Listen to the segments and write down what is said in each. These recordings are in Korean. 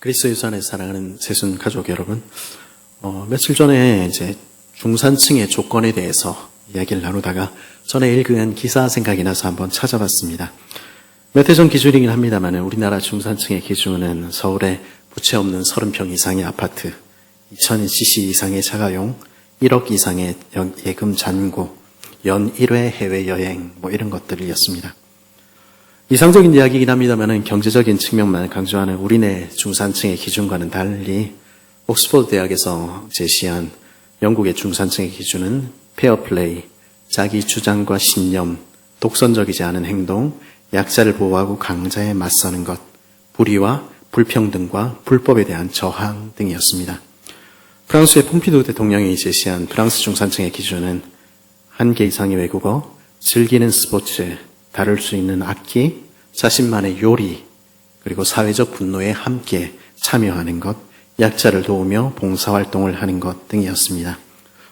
그리스도 예수 안에 사랑하는 새순 가족 여러분, 며칠 전에 이제 중산층의 조건에 대해서 이야기를 나누다가 전에 읽은 기사 생각이 나서 한번 찾아봤습니다. 몇 해 전 기준이긴 합니다만 우리나라 중산층의 기준은 서울에 부채 없는 30평 이상의 아파트, 2000cc 이상의 자가용, 1억 이상의 예금 잔고, 연 1회 해외여행 이런 것들이었습니다. 이상적인 이야기이긴 합니다만 경제적인 측면만 강조하는 우리네 중산층의 기준과는 달리 옥스퍼드 대학에서 제시한 영국의 중산층의 기준은 페어플레이, 자기 주장과 신념, 독선적이지 않은 행동, 약자를 보호하고 강자에 맞서는 것, 불의와 불평등과 불법에 대한 저항 등이었습니다. 프랑스의 폼피두 대통령이 제시한 프랑스 중산층의 기준은 1개 이상의 외국어, 즐기는 스포츠, 다룰 수 있는 악기, 자신만의 요리, 그리고 사회적 분노에 함께 참여하는 것, 약자를 도우며 봉사활동을 하는 것 등이었습니다.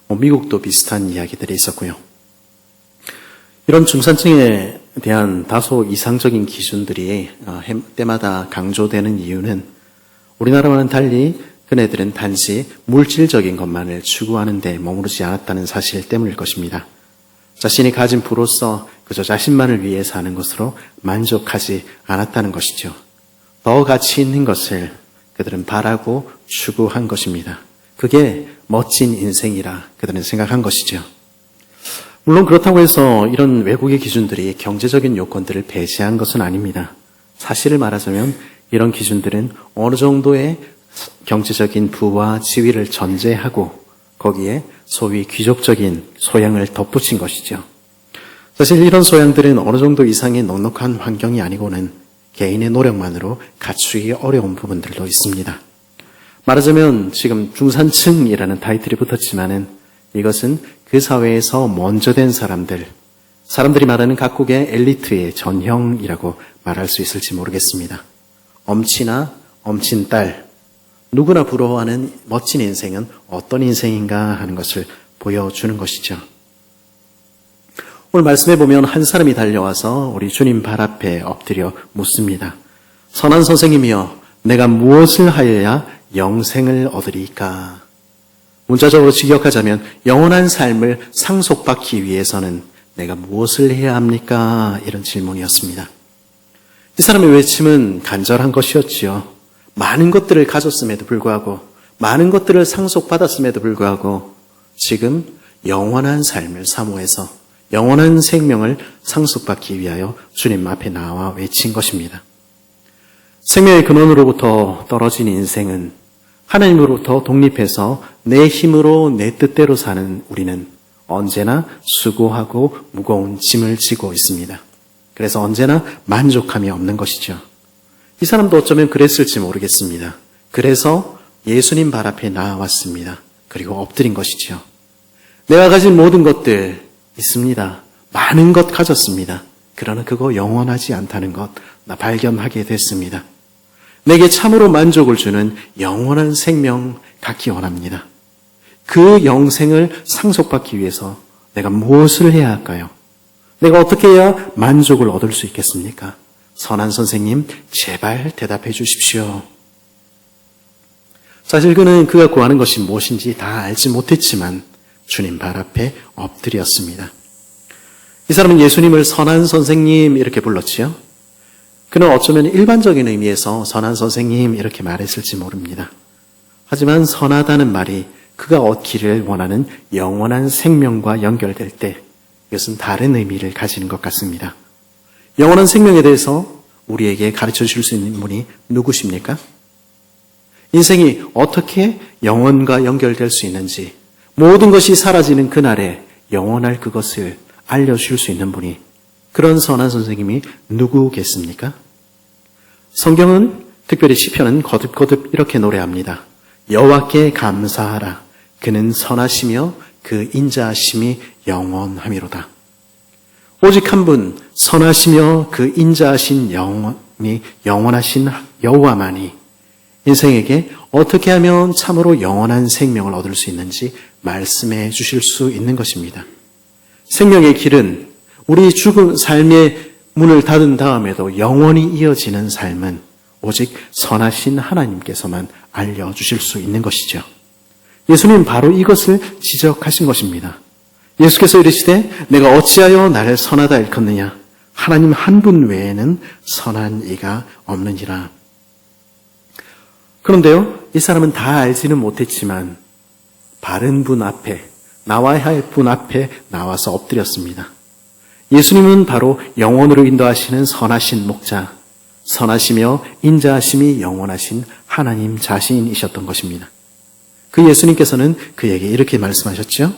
미국도 비슷한 이야기들이 있었고요. 이런 중산층에 대한 다소 이상적인 기준들이 때마다 강조되는 이유는 우리나라와는 달리 그네들은 단지 물질적인 것만을 추구하는 데 머무르지 않았다는 사실 때문일 것입니다. 자신이 가진 부로서 그저 자신만을 위해 사는 것으로 만족하지 않았다는 것이죠. 더 가치 있는 것을 그들은 바라고 추구한 것입니다. 그게 멋진 인생이라 그들은 생각한 것이죠. 물론 그렇다고 해서 이런 외국의 기준들이 경제적인 요건들을 배제한 것은 아닙니다. 사실을 말하자면 이런 기준들은 어느 정도의 경제적인 부와 지위를 전제하고 거기에 소위 귀족적인 소양을 덧붙인 것이죠. 사실 이런 소양들은 어느 정도 이상의 넉넉한 환경이 아니고는 개인의 노력만으로 갖추기 어려운 부분들도 있습니다. 말하자면 지금 중산층이라는 타이틀이 붙었지만은 이것은 그 사회에서 먼저 된 사람들이 말하는 각국의 엘리트의 전형이라고 말할 수 있을지 모르겠습니다. 엄친아, 엄친딸, 누구나 부러워하는 멋진 인생은 어떤 인생인가 하는 것을 보여주는 것이죠. 오늘 말씀해 보면 한 사람이 달려와서 우리 주님 발 앞에 엎드려 묻습니다. 선한 선생님이여, 내가 무엇을 하여야 영생을 얻으리까? 문자적으로 직역하자면 영원한 삶을 상속받기 위해서는 내가 무엇을 해야 합니까? 이런 질문이었습니다. 이 사람의 외침은 간절한 것이었지요. 많은 것들을 가졌음에도 불구하고, 많은 것들을 상속받았음에도 불구하고 지금 영원한 삶을 사모해서 영원한 생명을 상속받기 위하여 주님 앞에 나와 외친 것입니다. 생명의 근원으로부터 떨어진 인생은 하나님으로부터 독립해서 내 힘으로 내 뜻대로 사는 우리는 언제나 수고하고 무거운 짐을 지고 있습니다. 그래서 언제나 만족함이 없는 것이죠. 이 사람도 어쩌면 그랬을지 모르겠습니다. 그래서 예수님 발 앞에 나왔습니다. 그리고 엎드린 것이죠. 내가 가진 모든 것들 있습니다. 많은 것 가졌습니다. 그러나 그거 영원하지 않다는 것 나 발견하게 됐습니다. 내게 참으로 만족을 주는 영원한 생명 갖기 원합니다. 그 영생을 상속받기 위해서 내가 무엇을 해야 할까요? 내가 어떻게 해야 만족을 얻을 수 있겠습니까? 선한 선생님, 제발 대답해 주십시오. 사실 그는 그가 구하는 것이 무엇인지 다 알지 못했지만 주님 발 앞에 엎드렸습니다. 이 사람은 예수님을 선한 선생님 이렇게 불렀지요. 그는 어쩌면 일반적인 의미에서 선한 선생님 이렇게 말했을지 모릅니다. 하지만 선하다는 말이 그가 얻기를 원하는 영원한 생명과 연결될 때 이것은 다른 의미를 가지는 것 같습니다. 영원한 생명에 대해서 우리에게 가르쳐 주실 수 있는 분이 누구십니까? 인생이 어떻게 영원과 연결될 수 있는지, 모든 것이 사라지는 그날에 영원할 그것을 알려주실 수 있는 분이, 그런 선한 선생님이 누구겠습니까? 성경은, 특별히 시편은 거듭거듭 이렇게 노래합니다. 여호와께 감사하라. 그는 선하시며 그 인자하심이 영원하미로다. 오직 한 분, 선하시며 그 인자하신 영원이 영원하신 여호와만이 인생에게 어떻게 하면 참으로 영원한 생명을 얻을 수 있는지 말씀해 주실 수 있는 것입니다. 생명의 길은 우리 죽은 삶의 문을 닫은 다음에도 영원히 이어지는 삶은 오직 선하신 하나님께서만 알려주실 수 있는 것이죠. 예수님 바로 이것을 지적하신 것입니다. 예수께서 이르시되 내가 어찌하여 나를 선하다 일컫느냐 하나님 한 분 외에는 선한 이가 없느니라. 그런데요, 이 사람은 다 알지는 못했지만 바른 분 앞에, 나와야 할 분 앞에 나와서 엎드렸습니다. 예수님은 바로 영원으로 인도하시는 선하신 목자, 선하시며 인자하심이 영원하신 하나님 자신이셨던 것입니다. 그 예수님께서는 그에게 이렇게 말씀하셨죠.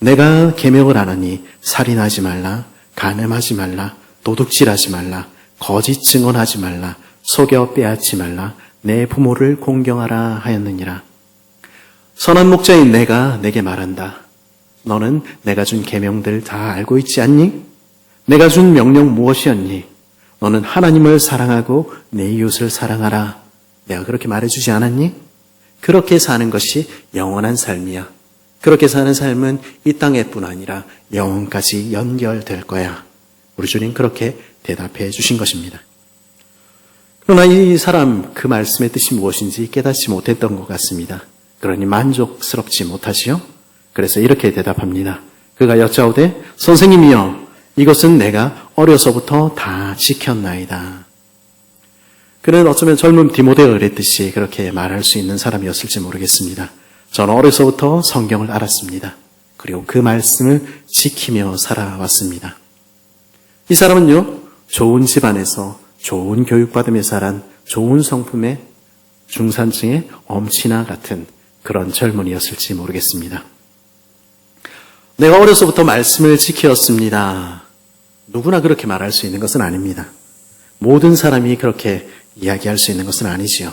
내가 계명을 하노니 살인하지 말라, 간음하지 말라, 도둑질하지 말라, 거짓 증언하지 말라, 속여 빼앗지 말라, 내 부모를 공경하라 하였느니라. 선한 목자인 내가 내게 말한다. 너는 내가 준 계명들 다 알고 있지 않니? 내가 준 명령 무엇이었니? 너는 하나님을 사랑하고 내 이웃을 사랑하라. 내가 그렇게 말해주지 않았니? 그렇게 사는 것이 영원한 삶이야. 그렇게 사는 삶은 이 땅에뿐 아니라 영원까지 연결될 거야. 우리 주님 그렇게 대답해 주신 것입니다. 그러나 이 사람 그 말씀의 뜻이 무엇인지 깨닫지 못했던 것 같습니다. 그러니 만족스럽지 못하지요. 그래서 이렇게 대답합니다. 그가 여짜오되 선생님이여 이것은 내가 어려서부터 다 지켰나이다. 그는 어쩌면 젊은 디모데가 그랬듯이 그렇게 말할 수 있는 사람이었을지 모르겠습니다. 저는 어려서부터 성경을 알았습니다. 그리고 그 말씀을 지키며 살아왔습니다. 이 사람은요, 좋은 집안에서 좋은 교육받으며 자란 좋은 성품의 중산층의 엄친아 같은 그런 젊은이였을지 모르겠습니다. 내가 어려서부터 말씀을 지켰습니다. 누구나 그렇게 말할 수 있는 것은 아닙니다. 모든 사람이 그렇게 이야기할 수 있는 것은 아니지요.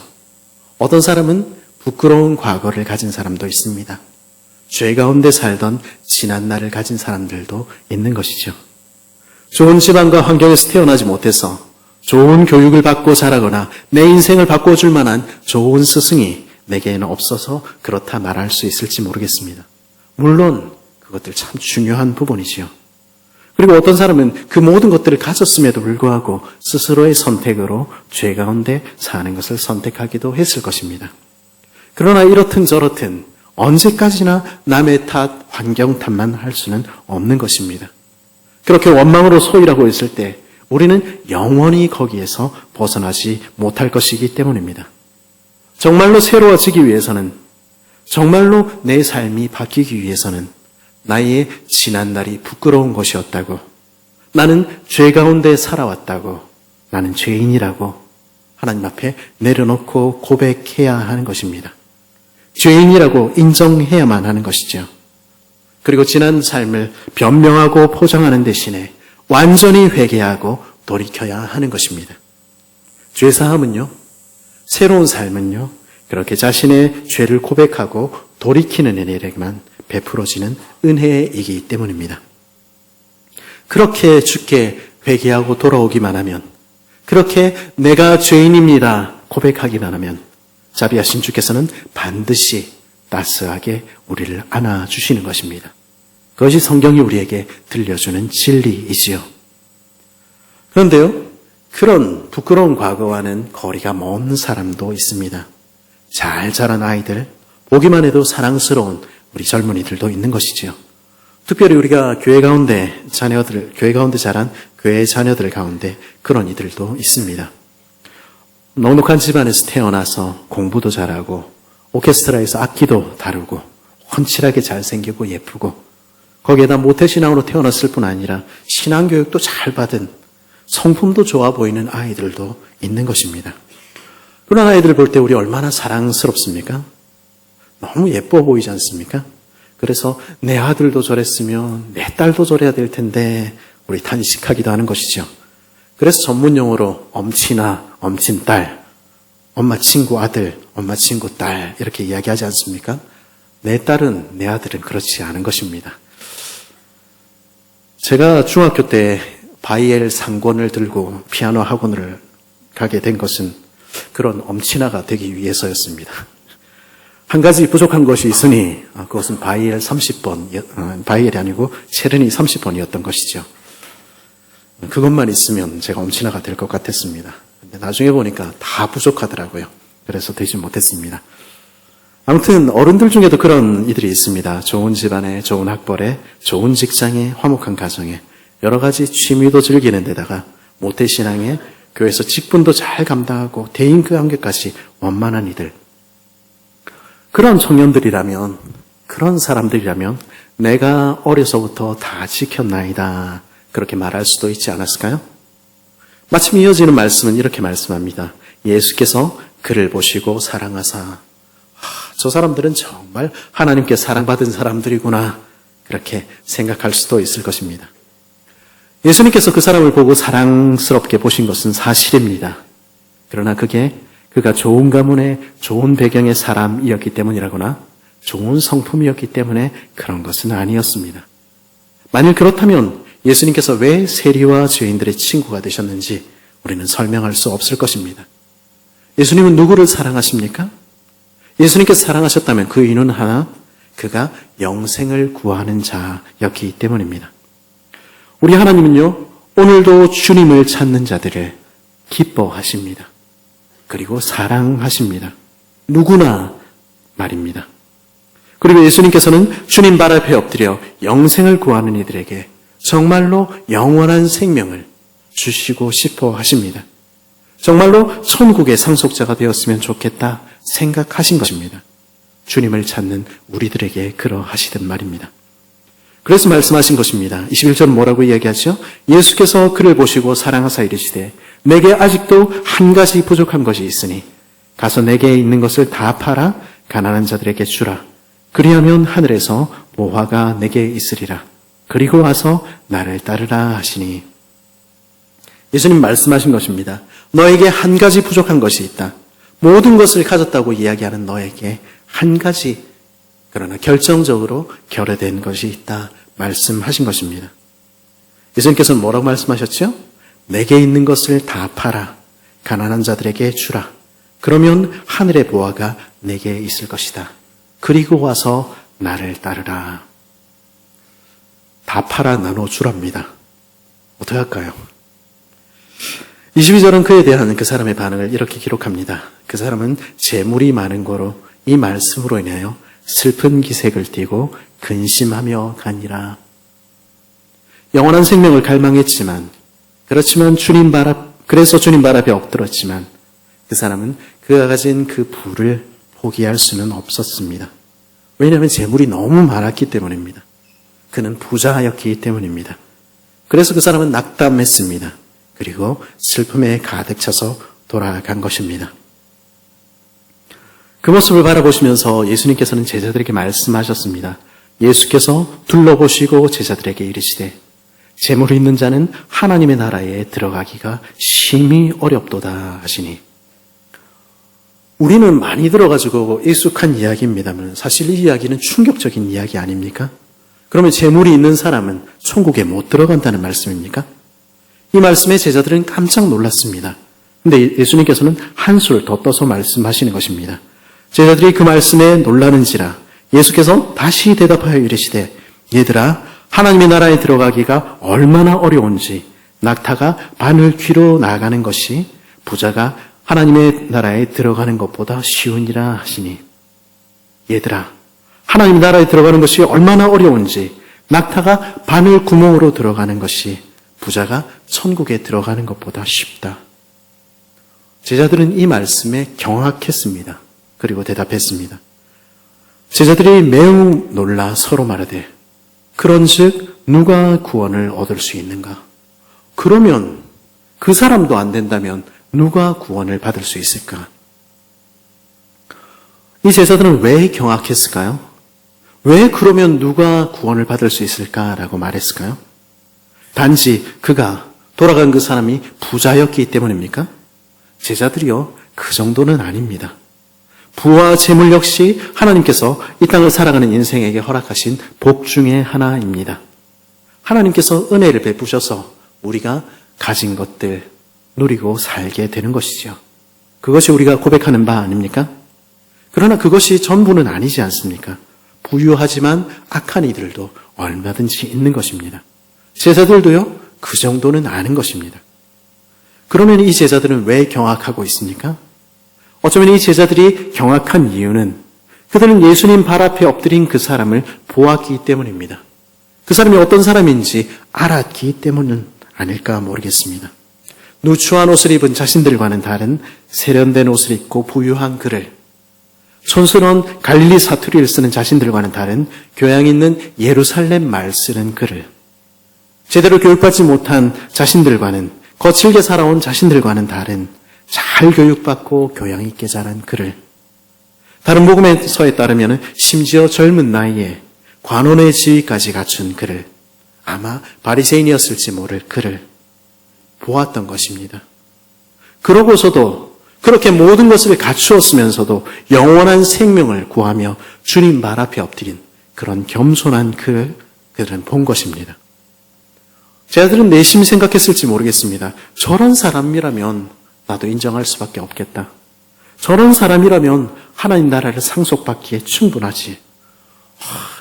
어떤 사람은 부끄러운 과거를 가진 사람도 있습니다. 죄 가운데 살던 지난 날을 가진 사람들도 있는 것이죠. 좋은 집안과 환경에서 태어나지 못해서 좋은 교육을 받고 자라거나 내 인생을 바꿔줄 만한 좋은 스승이 내게는 없어서 그렇다 말할 수 있을지 모르겠습니다. 물론 그것들 참 중요한 부분이지요. 그리고 어떤 사람은 그 모든 것들을 가졌음에도 불구하고 스스로의 선택으로 죄 가운데 사는 것을 선택하기도 했을 것입니다. 그러나 이렇든 저렇든 언제까지나 남의 탓, 환경 탓만 할 수는 없는 것입니다. 그렇게 원망으로 소일하고 있을 때 우리는 영원히 거기에서 벗어나지 못할 것이기 때문입니다. 정말로 새로워지기 위해서는, 정말로 내 삶이 바뀌기 위해서는 나의 지난 날이 부끄러운 것이었다고, 나는 죄 가운데 살아왔다고, 나는 죄인이라고 하나님 앞에 내려놓고 고백해야 하는 것입니다. 죄인이라고 인정해야만 하는 것이죠. 그리고 지난 삶을 변명하고 포장하는 대신에 완전히 회개하고 돌이켜야 하는 것입니다. 죄사함은요, 새로운 삶은요, 그렇게 자신의 죄를 고백하고 돌이키는 은혜에만 베풀어지는 은혜이기 때문입니다. 그렇게 주께 회개하고 돌아오기만 하면, 그렇게 내가 죄인입니다 고백하기만 하면 자비하신 주께서는 반드시 따스하게 우리를 안아주시는 것입니다. 그것이 성경이 우리에게 들려주는 진리이지요. 그런데요, 그런 부끄러운 과거와는 거리가 먼 사람도 있습니다. 잘 자란 아이들, 보기만 해도 사랑스러운 우리 젊은이들도 있는 것이지요. 특별히 우리가 교회 가운데 자란 교회 자녀들 가운데 그런 이들도 있습니다. 넉넉한 집안에서 태어나서 공부도 잘하고 오케스트라에서 악기도 다루고 훤칠하게 잘생기고 예쁘고 거기에다 모태신앙으로 태어났을 뿐 아니라 신앙교육도 잘 받은 성품도 좋아 보이는 아이들도 있는 것입니다. 그런 아이들을 볼 때 우리 얼마나 사랑스럽습니까? 너무 예뻐 보이지 않습니까? 그래서 내 아들도 저랬으면 내 딸도 저래야 될 텐데 우리 탄식하기도 하는 것이죠. 그래서 전문 용어로 엄친아, 엄친딸, 엄마 친구 아들, 엄마 친구 딸 이렇게 이야기하지 않습니까? 내 딸은, 내 아들은 그렇지 않은 것입니다. 제가 중학교 때 바이엘 상권을 들고 피아노 학원을 가게 된 것은 그런 엄친아가 되기 위해서였습니다. 한 가지 부족한 것이 있으니 그것은 바이엘 30번, 바이엘이 아니고 체르니 30번이었던 것이죠. 그것만 있으면 제가 엄친아가 될 것 같았습니다. 나중에 보니까 다 부족하더라고요. 그래서 되지 못했습니다. 아무튼 어른들 중에도 그런 이들이 있습니다. 좋은 집안에, 좋은 학벌에, 좋은 직장에, 화목한 가정에, 여러 가지 취미도 즐기는 데다가 모태신앙에 교회에서 직분도 잘 감당하고 대인 관계까지 원만한 이들. 그런 청년들이라면, 그런 사람들이라면 내가 어려서부터 다 지켰나이다. 그렇게 말할 수도 있지 않았을까요? 마침 이어지는 말씀은 이렇게 말씀합니다. 예수께서 그를 보시고 사랑하사. 저 사람들은 정말 하나님께 사랑받은 사람들이구나. 그렇게 생각할 수도 있을 것입니다. 예수님께서 그 사람을 보고 사랑스럽게 보신 것은 사실입니다. 그러나 그가 좋은 가문의 좋은 배경의 사람이었기 때문이라거나 좋은 성품이었기 때문에 그런 것은 아니었습니다. 만일 그렇다면 예수님께서 왜 세리와 죄인들의 친구가 되셨는지 우리는 설명할 수 없을 것입니다. 예수님은 누구를 사랑하십니까? 예수님께서 사랑하셨다면 그 이유는 하나, 그가 영생을 구하는 자였기 때문입니다. 우리 하나님은요, 오늘도 주님을 찾는 자들을 기뻐하십니다. 그리고 사랑하십니다. 누구나 말입니다. 그리고 예수님께서는 주님 발 앞에 엎드려 영생을 구하는 이들에게 정말로 영원한 생명을 주시고 싶어 하십니다. 정말로 천국의 상속자가 되었으면 좋겠다 생각하신 것입니다. 주님을 찾는 우리들에게 그러하시던 말입니다. 그래서 말씀하신 것입니다. 21절은 뭐라고 이야기하죠? 예수께서 그를 보시고 사랑하사 이르시되 내게 아직도 한 가지 부족한 것이 있으니 가서 내게 있는 것을 다 팔아 가난한 자들에게 주라. 그리하면 하늘에서 보화가 내게 있으리라. 그리고 와서 나를 따르라 하시니. 예수님 말씀하신 것입니다. 너에게 한 가지 부족한 것이 있다. 모든 것을 가졌다고 이야기하는 너에게 한 가지, 그러나 결정적으로 결여된 것이 있다 말씀하신 것입니다. 예수님께서는 뭐라고 말씀하셨죠? 내게 있는 것을 다 팔아 가난한 자들에게 주라. 그러면 하늘의 보화가 내게 있을 것이다. 그리고 와서 나를 따르라. 다 팔아 나눠주랍니다. 어떻게 할까요? 22절은 그에 대한 그 사람의 반응을 이렇게 기록합니다. 그 사람은 재물이 많은 거로 이 말씀으로 인하여 슬픈 기색을 띠고 근심하며 가니라. 영원한 생명을 갈망했지만, 그래서 주님 발 앞에 엎드렸지만 그 사람은 그가 가진 그 부를 포기할 수는 없었습니다. 왜냐하면 재물이 너무 많았기 때문입니다. 그는 부자였기 때문입니다. 그래서 그 사람은 낙담했습니다. 그리고 슬픔에 가득 차서 돌아간 것입니다. 그 모습을 바라보시면서 예수님께서는 제자들에게 말씀하셨습니다. 예수께서 둘러보시고 제자들에게 이르시되 재물이 있는 자는 하나님의 나라에 들어가기가 심히 어렵도다 하시니. 우리는 많이 들어가지고 익숙한 이야기입니다만 사실 이 이야기는 충격적인 이야기 아닙니까? 그러면 재물이 있는 사람은 천국에 못 들어간다는 말씀입니까? 이 말씀에 제자들은 깜짝 놀랐습니다. 근데 예수님께서는 한술 더 떠서 말씀하시는 것입니다. 제자들이 그 말씀에 놀라는지라 예수께서 다시 대답하여 이르시되 얘들아, 하나님의 나라에 들어가기가 얼마나 어려운지 낙타가 바늘 귀로 나가는 것이 부자가 하나님의 나라에 들어가는 것보다 쉬우니라 하시니. 얘들아, 하나님의 나라에 들어가는 것이 얼마나 어려운지 낙타가 바늘 구멍으로 들어가는 것이 부자가 천국에 들어가는 것보다 쉽다. 제자들은 이 말씀에 경악했습니다. 그리고 대답했습니다. 제자들이 매우 놀라 서로 말하되 그런즉 누가 구원을 얻을 수 있는가? 그러면 그 사람도 안 된다면 누가 구원을 받을 수 있을까? 이 제자들은 왜 경악했을까요? 왜 그러면 누가 구원을 받을 수 있을까라고 말했을까요? 단지 그가 돌아간 그 사람이 부자였기 때문입니까? 제자들이요, 그 정도는 아닙니다. 부와 재물 역시 하나님께서 이 땅을 살아가는 인생에게 허락하신 복 중의 하나입니다. 하나님께서 은혜를 베푸셔서 우리가 가진 것들 누리고 살게 되는 것이죠. 그것이 우리가 고백하는 바 아닙니까? 그러나 그것이 전부는 아니지 않습니까? 부유하지만 악한 이들도 얼마든지 있는 것입니다. 제자들도요, 그 정도는 아는 것입니다. 그러면 이 제자들은 왜 경악하고 있습니까? 어쩌면 이 제자들이 경악한 이유는 그들은 예수님 발 앞에 엎드린 그 사람을 보았기 때문입니다. 그 사람이 어떤 사람인지 알았기 때문은 아닐까 모르겠습니다. 누추한 옷을 입은 자신들과는 다른 세련된 옷을 입고 부유한 그를, 촌스러운 갈릴리 사투리를 쓰는 자신들과는 다른 교양 있는 예루살렘 말 쓰는 그를, 제대로 교육받지 못한 자신들과는, 거칠게 살아온 자신들과는 다른 잘 교육받고 교양 있게 자란 그를, 다른 복음서에 따르면 심지어 젊은 나이에 관원의 지위까지 갖춘 그를, 아마 바리새인이었을지 모를 그를 보았던 것입니다. 그러고서도 그렇게 모든 것을 갖추었으면서도 영원한 생명을 구하며 주님 발 앞에 엎드린 그런 겸손한 그를 그들은 본 것입니다. 제자들은 내심 생각했을지 모르겠습니다. 저런 사람이라면 나도 인정할 수밖에 없겠다. 저런 사람이라면 하나님 나라를 상속받기에 충분하지.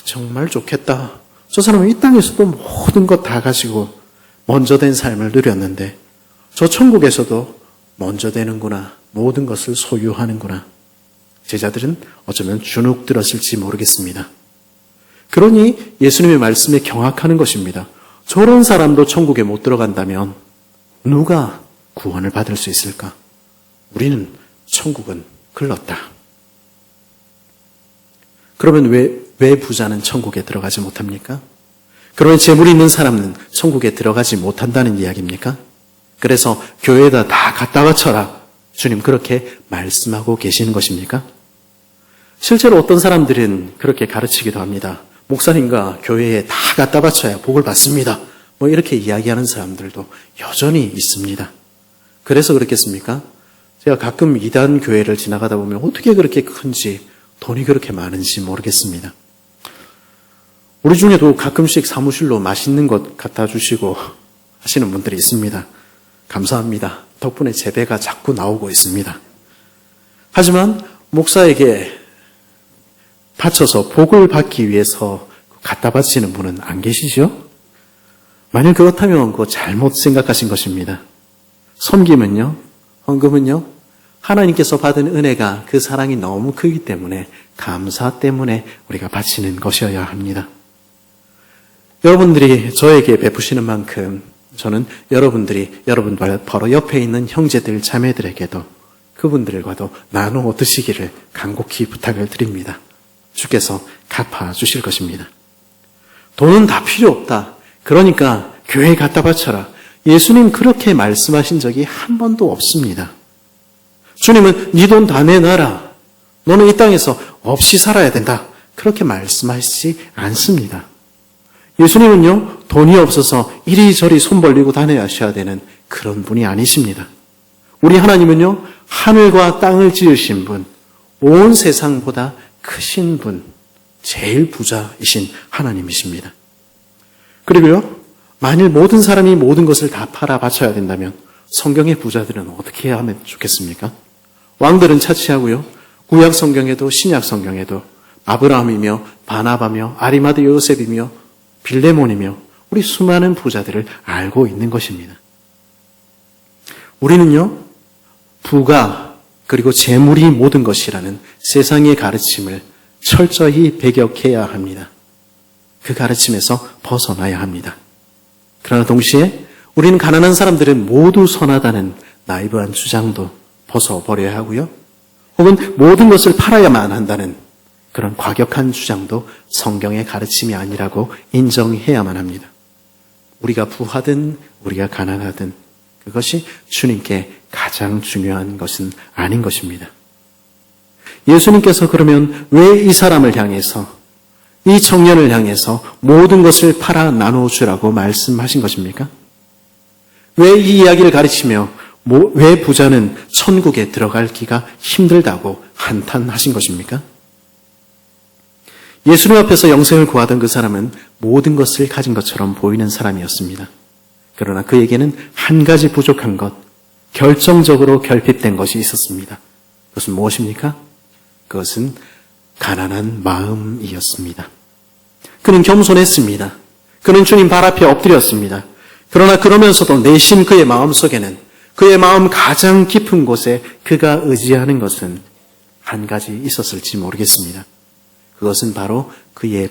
정말 좋겠다. 저 사람은 이 땅에서도 모든 것 다 가지고 먼저 된 삶을 누렸는데 저 천국에서도 먼저 되는구나. 모든 것을 소유하는구나. 제자들은 어쩌면 주눅 들었을지 모르겠습니다. 그러니 예수님의 말씀에 경악하는 것입니다. 저런 사람도 천국에 못 들어간다면 누가 구원을 받을 수 있을까? 우리는 천국은 글렀다. 그러면 왜 부자는 천국에 들어가지 못합니까? 그러면 재물이 있는 사람은 천국에 들어가지 못한다는 이야기입니까? 그래서 교회에다 다 갖다 바쳐라. 주님 그렇게 말씀하고 계시는 것입니까? 실제로 어떤 사람들은 그렇게 가르치기도 합니다. 목사님과 교회에 다 갖다 바쳐야 복을 받습니다. 이렇게 이야기하는 사람들도 여전히 있습니다. 그래서 그렇겠습니까? 제가 가끔 이단 교회를 지나가다 보면 어떻게 그렇게 큰지, 돈이 그렇게 많은지 모르겠습니다. 우리 중에도 가끔씩 사무실로 맛있는 것 갖다 주시고 하시는 분들이 있습니다. 감사합니다. 덕분에 제 배가 자꾸 나오고 있습니다. 하지만 목사에게 바쳐서 복을 받기 위해서 갖다 바치는 분은 안 계시죠? 만약 그렇다면 그거 잘못 생각하신 것입니다. 섬김은요, 헌금은요, 하나님께서 받은 은혜가 그 사랑이 너무 크기 때문에 감사 때문에 우리가 바치는 것이어야 합니다. 여러분들이 저에게 베푸시는 만큼 저는 여러분들이 여러분 바로 옆에 있는 형제들 자매들에게도 그분들과도 나누어 드시기를 간곡히 부탁을 드립니다. 주께서 갚아주실 것입니다. 돈은 다 필요 없다. 그러니까 교회에 갖다 바쳐라. 예수님 그렇게 말씀하신 적이 한 번도 없습니다. 주님은 네 돈 다 내놔라. 너는 이 땅에서 없이 살아야 된다. 그렇게 말씀하시지 않습니다. 예수님은요, 돈이 없어서 이리저리 손 벌리고 다녀야 되는 그런 분이 아니십니다. 우리 하나님은요, 하늘과 땅을 지으신 분, 온 세상보다 크신 분, 제일 부자이신 하나님이십니다. 그리고요, 만일 모든 사람이 모든 것을 다 팔아 바쳐야 된다면 성경의 부자들은 어떻게 해야 하면 좋겠습니까? 왕들은 차치하고요, 구약 성경에도 신약 성경에도 아브라함이며 바나바며 아리마드 요셉이며 빌레몬이며 우리 수많은 부자들을 알고 있는 것입니다. 우리는요, 부가 그리고 재물이 모든 것이라는 세상의 가르침을 철저히 배격해야 합니다. 그 가르침에서 벗어나야 합니다. 그러나 동시에 우리는 가난한 사람들은 모두 선하다는 나이브한 주장도 벗어버려야 하고요. 혹은 모든 것을 팔아야만 한다는 그런 과격한 주장도 성경의 가르침이 아니라고 인정해야만 합니다. 우리가 부하든 우리가 가난하든 그것이 주님께 가장 중요한 것은 아닌 것입니다. 예수님께서 그러면 왜 이 사람을 향해서, 이 청년을 향해서 모든 것을 팔아 나눠주라고 말씀하신 것입니까? 왜 이 이야기를 가르치며 왜 부자는 천국에 들어가기가 힘들다고 한탄하신 것입니까? 예수님 앞에서 영생을 구하던 그 사람은 모든 것을 가진 것처럼 보이는 사람이었습니다. 그러나 그에게는 한 가지 부족한 것, 결정적으로 결핍된 것이 있었습니다. 그것은 무엇입니까? 그것은 가난한 마음이었습니다. 그는 겸손했습니다. 그는 주님 발 앞에 엎드렸습니다. 그러나 그러면서도 내심 그의 마음속에는 그의 마음 가장 깊은 곳에 그가 의지하는 것은 한 가지 있었을지 모르겠습니다. 그것은 바로 그의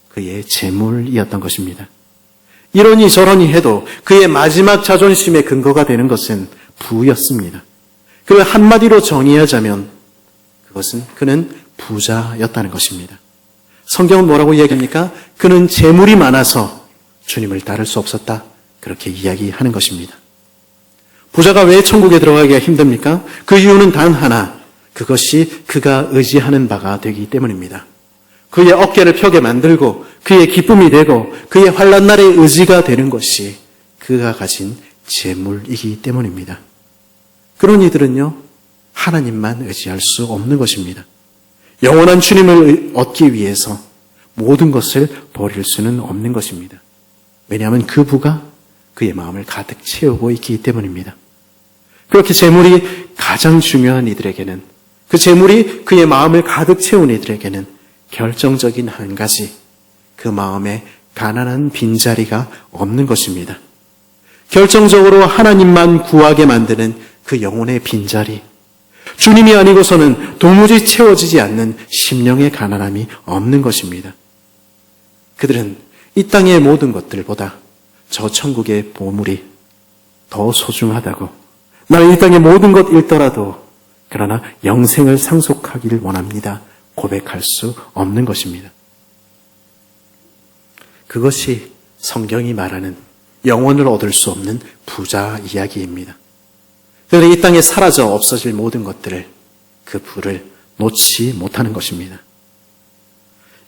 그의 재물이었던 것입니다. 이러니 저러니 해도 그의 마지막 자존심의 근거가 되는 것은 부였습니다. 그 한마디로 정의하자면 그는 부자였다는 것입니다. 성경은 뭐라고 이야기합니까? 그는 재물이 많아서 주님을 따를 수 없었다. 그렇게 이야기하는 것입니다. 부자가 왜 천국에 들어가기가 힘듭니까? 그 이유는 단 하나, 그것이 그가 의지하는 바가 되기 때문입니다. 그의 어깨를 펴게 만들고 그의 기쁨이 되고 그의 환난 날의 의지가 되는 것이 그가 가진 재물이기 때문입니다. 그런 이들은요, 하나님만 의지할 수 없는 것입니다. 영원한 주님을 얻기 위해서 모든 것을 버릴 수는 없는 것입니다. 왜냐하면 그 부가 그의 마음을 가득 채우고 있기 때문입니다. 그렇게 재물이 가장 중요한 이들에게는, 그 재물이 그의 마음을 가득 채운 이들에게는 결정적인 한 가지, 그 마음에 가난한 빈자리가 없는 것입니다. 결정적으로 하나님만 구하게 만드는 그 영혼의 빈자리, 주님이 아니고서는 도무지 채워지지 않는 심령의 가난함이 없는 것입니다. 그들은 이 땅의 모든 것들보다 저 천국의 보물이 더 소중하다고, 나는 이 땅의 모든 것 잃더라도 그러나 영생을 상속하기를 원합니다. 고백할 수 없는 것입니다. 그것이 성경이 말하는 영원을 얻을 수 없는 부자 이야기입니다. 그들은 이 땅에 사라져 없어질 모든 것들을, 그 부를 놓지 못하는 것입니다.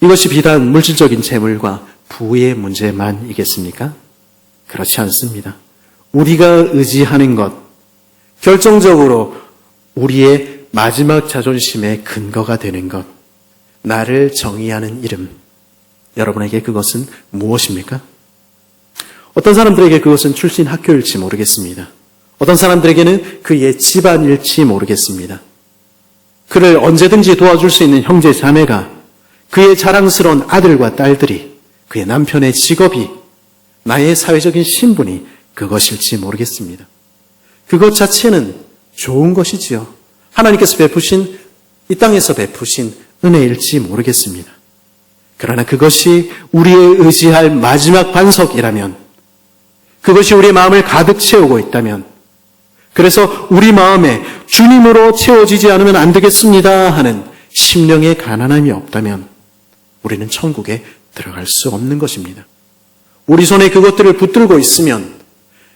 이것이 비단 물질적인 재물과 부의 문제만이겠습니까? 그렇지 않습니다. 우리가 의지하는 것, 결정적으로 우리의 마지막 자존심의 근거가 되는 것, 나를 정의하는 이름, 여러분에게 그것은 무엇입니까? 어떤 사람들에게 그것은 출신 학교일지 모르겠습니다. 어떤 사람들에게는 그의 집안일지 모르겠습니다. 그를 언제든지 도와줄 수 있는 형제 자매가, 그의 자랑스러운 아들과 딸들이, 그의 남편의 직업이, 나의 사회적인 신분이 그것일지 모르겠습니다. 그것 자체는 좋은 것이지요. 하나님께서 베푸신, 이 땅에서 베푸신 은혜일지 모르겠습니다. 그러나 그것이 우리의 의지할 마지막 반석이라면, 그것이 우리의 마음을 가득 채우고 있다면, 그래서 우리 마음에 주님으로 채워지지 않으면 안 되겠습니다 하는 심령의 가난함이 없다면 우리는 천국에 들어갈 수 없는 것입니다. 우리 손에 그것들을 붙들고 있으면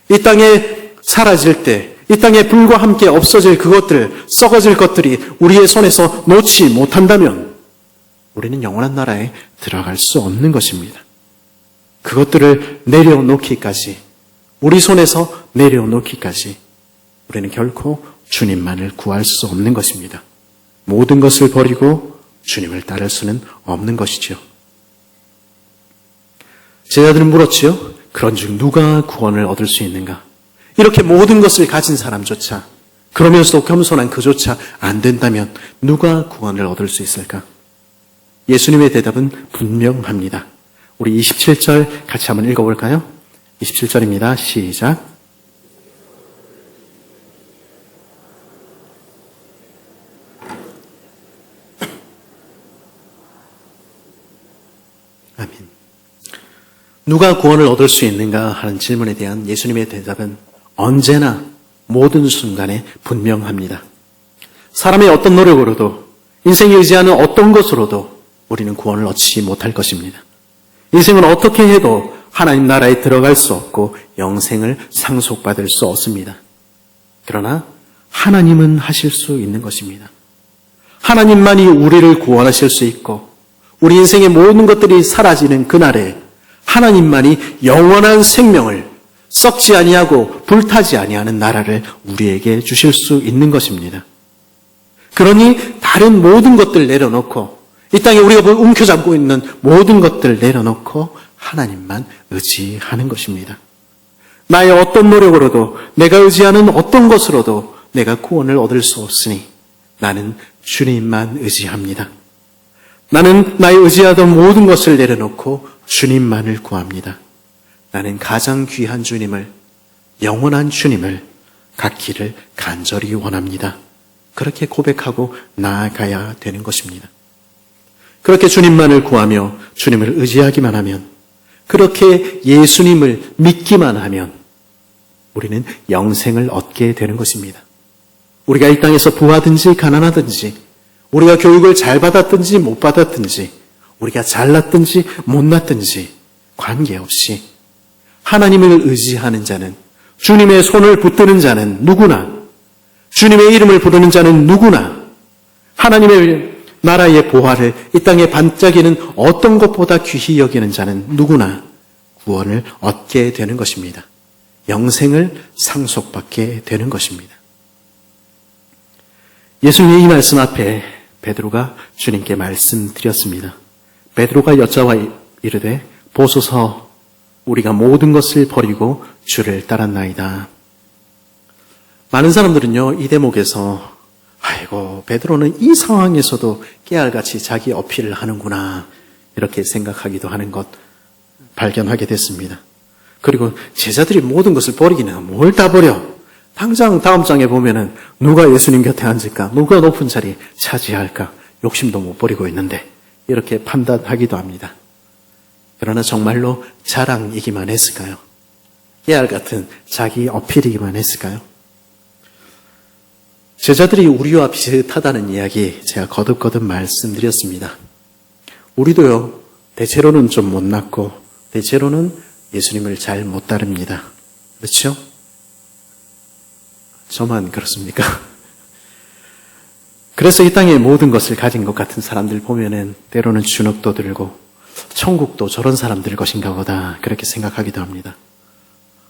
이 땅에 사라질 때, 이 땅에 불과 함께 없어질 그것들, 썩어질 것들이 우리의 손에서 놓지 못한다면 우리는 영원한 나라에 들어갈 수 없는 것입니다. 그것들을 내려놓기까지, 우리 손에서 내려놓기까지 우리는 결코 주님만을 구할 수 없는 것입니다. 모든 것을 버리고 주님을 따를 수는 없는 것이죠. 제자들은 물었지요. 그런즉 누가 구원을 얻을 수 있는가? 이렇게 모든 것을 가진 사람조차, 그러면서도 겸손한 그조차 안 된다면 누가 구원을 얻을 수 있을까? 예수님의 대답은 분명합니다. 우리 27절 같이 한번 읽어볼까요? 27절입니다. 시작. 아멘. 누가 구원을 얻을 수 있는가 하는 질문에 대한 예수님의 대답은 언제나 모든 순간에 분명합니다. 사람의 어떤 노력으로도, 인생이 의지하는 어떤 것으로도 우리는 구원을 얻지 못할 것입니다. 인생은 어떻게 해도 하나님 나라에 들어갈 수 없고 영생을 상속받을 수 없습니다. 그러나 하나님은 하실 수 있는 것입니다. 하나님만이 우리를 구원하실 수 있고 우리 인생의 모든 것들이 사라지는 그날에 하나님만이 영원한 생명을, 썩지 아니하고 불타지 아니하는 나라를 우리에게 주실 수 있는 것입니다. 그러니 다른 모든 것들 내려놓고, 이 땅에 우리가 움켜잡고 있는 모든 것들 내려놓고 하나님만 의지하는 것입니다. 나의 어떤 노력으로도, 내가 의지하는 어떤 것으로도 내가 구원을 얻을 수 없으니 나는 주님만 의지합니다. 나는 나의 의지하던 모든 것을 내려놓고 주님만을 구합니다. 나는 가장 귀한 주님을, 영원한 주님을 갖기를 간절히 원합니다. 그렇게 고백하고 나아가야 되는 것입니다. 그렇게 주님만을 구하며 주님을 의지하기만 하면, 그렇게 예수님을 믿기만 하면 우리는 영생을 얻게 되는 것입니다. 우리가 이 땅에서 부하든지 가난하든지, 우리가 교육을 잘 받았든지 못 받았든지, 우리가 잘났든지 못났든지 관계없이 하나님을 의지하는 자는, 주님의 손을 붙드는 자는 누구나, 주님의 이름을 부르는 자는 누구나 하나님의 나라의 보화를 이 땅에 반짝이는 어떤 것보다 귀히 여기는 자는 누구나 구원을 얻게 되는 것입니다. 영생을 상속받게 되는 것입니다. 예수님의 이 말씀 앞에 베드로가 주님께 말씀드렸습니다. 베드로가 여자와 이르되 보소서 우리가 모든 것을 버리고 주를 따랐나이다. 많은 사람들은요, 이 대목에서 아이고 베드로는 이 상황에서도 깨알같이 자기 어필을 하는구나 이렇게 생각하기도 하는 것 발견하게 됐습니다. 그리고 제자들이 모든 것을 버리기는 뭘 다 버려. 당장 다음 장에 보면은 누가 예수님 곁에 앉을까, 누가 높은 자리 차지할까, 욕심도 못 버리고 있는데 이렇게 판단하기도 합니다. 그러나 정말로 자랑이기만 했을까요? 깨알 같은 자기 어필이기만 했을까요? 제자들이 우리와 비슷하다는 이야기 제가 거듭거듭 말씀드렸습니다. 우리도요, 대체로는 좀 못났고 대체로는 예수님을 잘 못 따릅니다. 그렇죠? 저만 그렇습니까? 그래서 이 땅에 모든 것을 가진 것 같은 사람들 보면은 때로는 주눅도 들고 천국도 저런 사람들 것인가 보다 그렇게 생각하기도 합니다.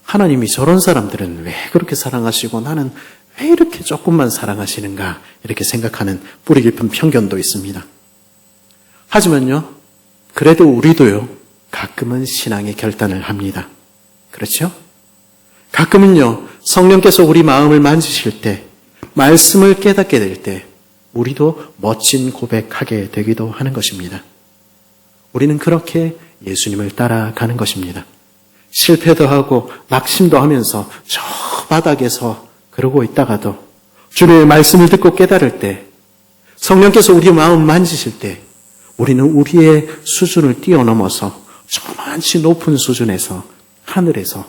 하나님이 저런 사람들은 왜 그렇게 사랑하시고 나는 왜 이렇게 조금만 사랑하시는가 이렇게 생각하는 뿌리 깊은 편견도 있습니다. 하지만요, 그래도 우리도요 가끔은 신앙의 결단을 합니다. 그렇죠? 가끔은요 성령께서 우리 마음을 만지실 때, 말씀을 깨닫게 될 때 우리도 멋진 고백하게 되기도 하는 것입니다. 우리는 그렇게 예수님을 따라가는 것입니다. 실패도 하고 낙심도 하면서 저 바닥에서 그러고 있다가도 주님의 말씀을 듣고 깨달을 때, 성령께서 우리 마음 만지실 때 우리는 우리의 수준을 뛰어넘어서 저만치 높은 수준에서 하늘에서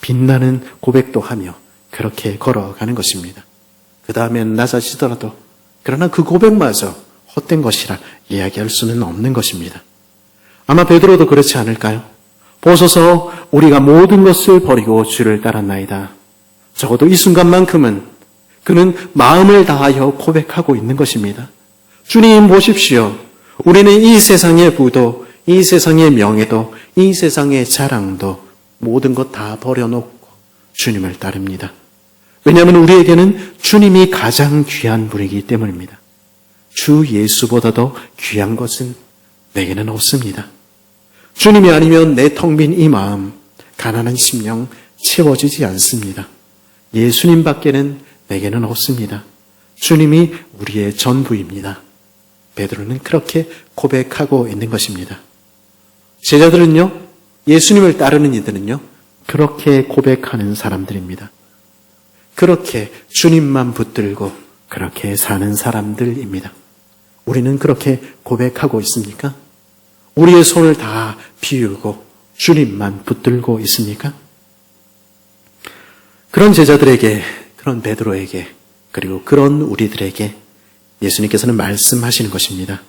빛나는 고백도 하며 그렇게 걸어가는 것입니다. 그 다음엔 낮아지더라도 그러나 그 고백마저 헛된 것이라 이야기할 수는 없는 것입니다. 아마 베드로도 그렇지 않을까요? 보소서 우리가 모든 것을 버리고 주를 따랐나이다. 적어도 이 순간만큼은 그는 마음을 다하여 고백하고 있는 것입니다. 주님 보십시오. 우리는 이 세상의 부도, 이 세상의 명예도, 이 세상의 자랑도 모든 것 다 버려놓고 주님을 따릅니다. 왜냐하면 우리에게는 주님이 가장 귀한 분이기 때문입니다. 주 예수보다도 귀한 것은 내게는 없습니다. 주님이 아니면 내 텅 빈 이 마음, 가난한 심령 채워지지 않습니다. 예수님 밖에는 내게는 없습니다. 주님이 우리의 전부입니다. 베드로는 그렇게 고백하고 있는 것입니다. 제자들은요, 예수님을 따르는 이들은요, 그렇게 고백하는 사람들입니다. 그렇게 주님만 붙들고 그렇게 사는 사람들입니다. 우리는 그렇게 고백하고 있습니까? 우리의 손을 다 비우고 주님만 붙들고 있습니까? 그런 제자들에게, 그런 베드로에게, 그리고 그런 우리들에게 예수님께서는 말씀하시는 것입니다.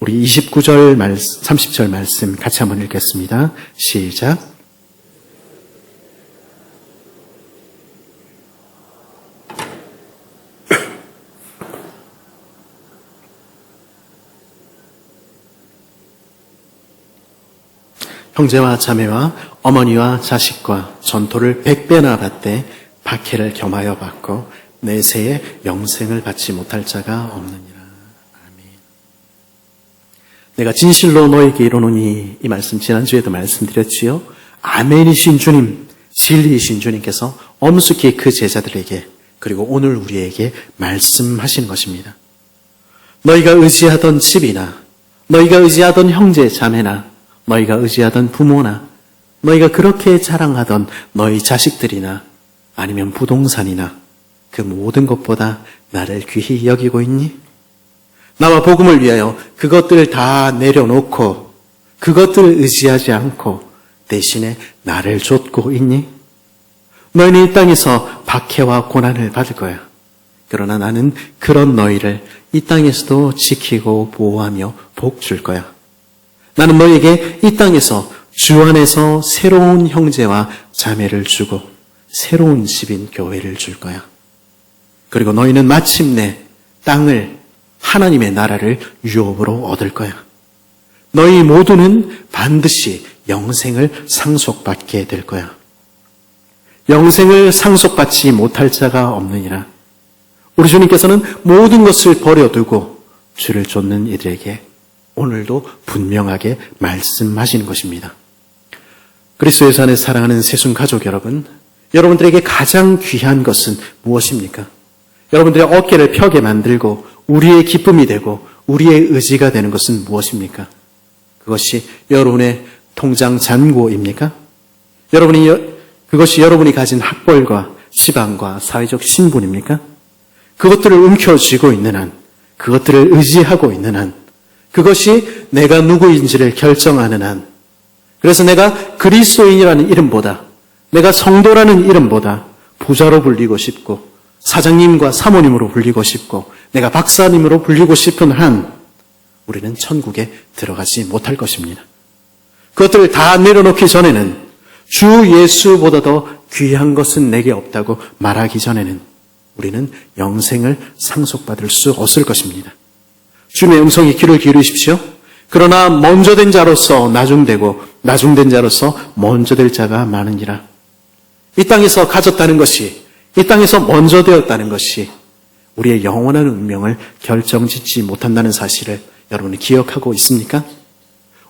우리 29절 말씀, 30절 말씀 같이 한번 읽겠습니다. 시작. 형제와 자매와 어머니와 자식과 전토를 100배나 받되 박해를 겸하여 받고 내세에 영생을 받지 못할 자가 없느니라. 아멘. 내가 진실로 너에게 이르노니, 이 말씀 지난주에도 말씀드렸지요. 아멘이신 주님, 진리이신 주님께서 엄숙히 그 제자들에게 그리고 오늘 우리에게 말씀하시는 것입니다. 너희가 의지하던 집이나 너희가 의지하던 형제 자매나 너희가 의지하던 부모나 너희가 그렇게 자랑하던 너희 자식들이나 아니면 부동산이나 그 모든 것보다 나를 귀히 여기고 있니? 나와 복음을 위하여 그것들을 다 내려놓고 그것들을 의지하지 않고 대신에 나를 좇고 있니? 너희는 이 땅에서 박해와 고난을 받을 거야. 그러나 나는 그런 너희를 이 땅에서도 지키고 보호하며 복 줄 거야. 나는 너희에게 이 땅에서 주 안에서 새로운 형제와 자매를 주고 새로운 집인 교회를 줄 거야. 그리고 너희는 마침내 땅을 하나님의 나라를 유업으로 얻을 거야. 너희 모두는 반드시 영생을 상속받게 될 거야. 영생을 상속받지 못할 자가 없느니라. 우리 주님께서는 모든 것을 버려두고 주를 쫓는 이들에게 오늘도 분명하게 말씀하시는 것입니다. 그리스도의 안에 사랑하는 새순 가족 여러분, 여러분들에게 가장 귀한 것은 무엇입니까? 여러분들의 어깨를 펴게 만들고 우리의 기쁨이 되고 우리의 의지가 되는 것은 무엇입니까? 그것이 여러분의 통장 잔고입니까? 그것이 여러분이 가진 학벌과 지방과 사회적 신분입니까? 그것들을 움켜쥐고 있는 한, 그것들을 의지하고 있는 한, 그것이 내가 누구인지를 결정하는 한, 그래서 내가 그리스도인이라는 이름보다, 내가 성도라는 이름보다 부자로 불리고 싶고, 사장님과 사모님으로 불리고 싶고, 내가 박사님으로 불리고 싶은 한, 우리는 천국에 들어가지 못할 것입니다. 그것들을 다 내려놓기 전에는 주 예수보다 더 귀한 것은 내게 없다고 말하기 전에는 우리는 영생을 상속받을 수 없을 것입니다. 주님의 음성에 귀를 기울이십시오. 그러나 먼저 된 자로서 나중되고 나중된 자로서 먼저 될 자가 많으니라. 이 땅에서 가졌다는 것이, 이 땅에서 먼저 되었다는 것이 우리의 영원한 운명을 결정짓지 못한다는 사실을 여러분이 기억하고 있습니까?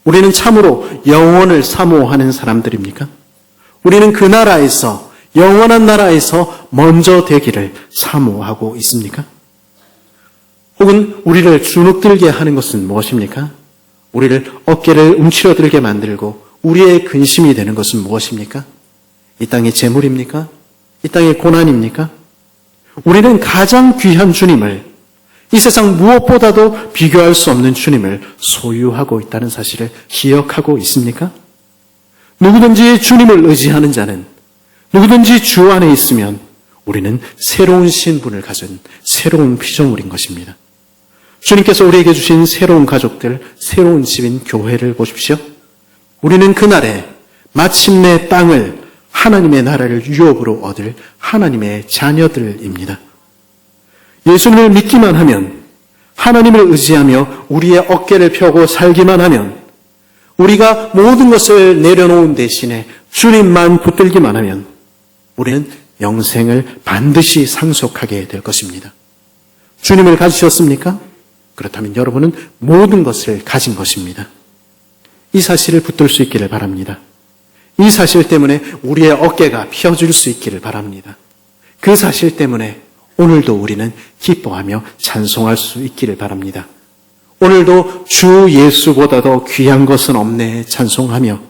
우리는 참으로 영원을 사모하는 사람들입니까? 우리는 그 나라에서, 영원한 나라에서 먼저 되기를 사모하고 있습니까? 혹은 우리를 주눅들게 하는 것은 무엇입니까? 우리를 어깨를 움츠러들게 만들고 우리의 근심이 되는 것은 무엇입니까? 이 땅의 재물입니까? 이 땅의 고난입니까? 우리는 가장 귀한 주님을, 이 세상 무엇보다도 비교할 수 없는 주님을 소유하고 있다는 사실을 기억하고 있습니까? 누구든지 주님을 의지하는 자는, 누구든지 주 안에 있으면 우리는 새로운 신분을 가진 새로운 피조물인 것입니다. 주님께서 우리에게 주신 새로운 가족들, 새로운 집인 교회를 보십시오. 우리는 그날에 마침내 땅을 하나님의 나라를 유업으로 얻을 하나님의 자녀들입니다. 예수님을 믿기만 하면, 하나님을 의지하며 우리의 어깨를 펴고 살기만 하면, 우리가 모든 것을 내려놓은 대신에 주님만 붙들기만 하면 우리는 영생을 반드시 상속하게 될 것입니다. 주님을 가지셨습니까? 그렇다면 여러분은 모든 것을 가진 것입니다. 이 사실을 붙들 수 있기를 바랍니다. 이 사실 때문에 우리의 어깨가 펴질 수 있기를 바랍니다. 그 사실 때문에 오늘도 우리는 기뻐하며 찬송할 수 있기를 바랍니다. 오늘도 주 예수보다 더 귀한 것은 없네 찬송하며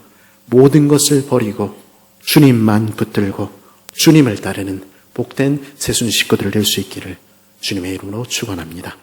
모든 것을 버리고 주님만 붙들고 주님을 따르는 복된 새순 식구들 될 수 있기를 주님의 이름으로 축원합니다.